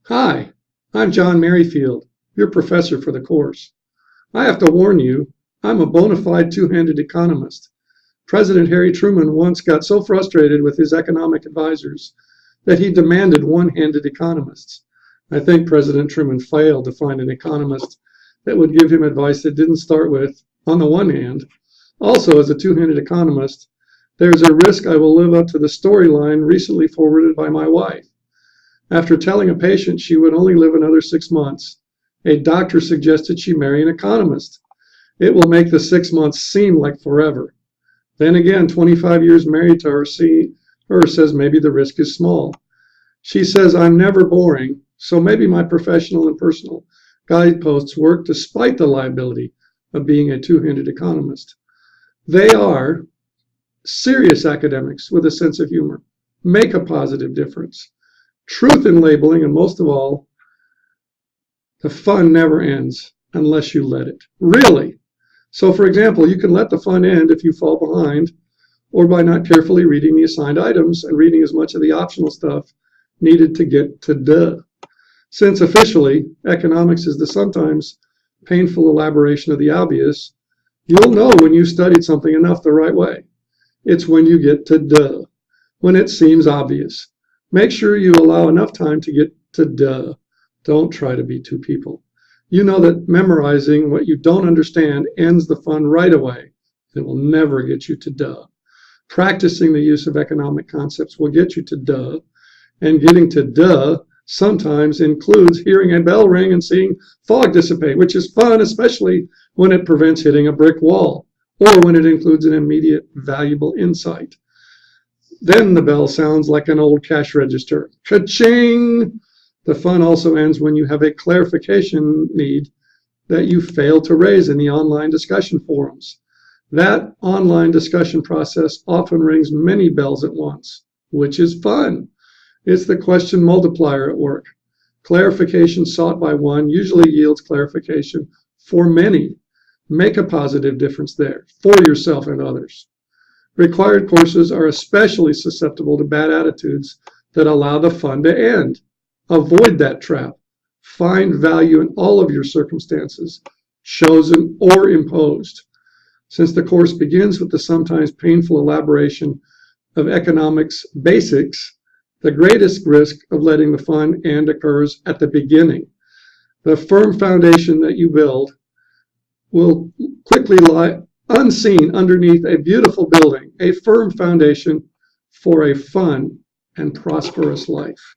Hi, I'm John Merrifield, your professor for the course. I have to warn you, I'm a bona fide two-handed economist. President Harry Truman once got so frustrated with his economic advisors that he demanded one-handed economists. I think President Truman failed to find an economist that would give him advice that didn't start with, on the one hand. Also, as a two-handed economist, there's a risk I will live up to the storyline recently forwarded by my wife. After telling a patient she would only live another 6 months, a doctor suggested she marry an economist. It will make the 6 months seem like forever. Then again, 25 years married to her, says maybe the risk is small. She says I'm never boring, so maybe my professional and personal guideposts work despite the liability of being a two-handed economist. They are serious academics with a sense of humor, make a positive difference. Truth in labeling, and most of all, the fun never ends unless you let it. Really. So, for example, you can let the fun end if you fall behind or by not carefully reading the assigned items and reading as much of the optional stuff needed to get to duh. Since officially, economics is the sometimes painful elaboration of the obvious, you'll know when you studied something enough the right way. It's when you get to duh, when it seems obvious. Make sure you allow enough time to get to duh. Don't try to be two people. You know that memorizing what you don't understand ends the fun right away. It will never get you to duh. Practicing the use of economic concepts will get you to duh. And getting to duh sometimes includes hearing a bell ring and seeing fog dissipate, which is fun, especially when it prevents hitting a brick wall or when it includes an immediate valuable insight. Then the bell sounds like an old cash register. Ka-ching! The fun also ends when you have a clarification need that you failed to raise in the online discussion forums. That online discussion process often rings many bells at once, which is fun. It's the question multiplier at work. Clarification sought by one usually yields clarification for many. Make a positive difference there for yourself and others. Required courses are especially susceptible to bad attitudes that allow the fun to end. Avoid that trap. Find value in all of your circumstances, chosen or imposed. Since the course begins with the sometimes painful elaboration of economics basics, the greatest risk of letting the fun end occurs at the beginning. The firm foundation that you build will quickly lie unseen underneath a beautiful building, a firm foundation for a fun and prosperous life.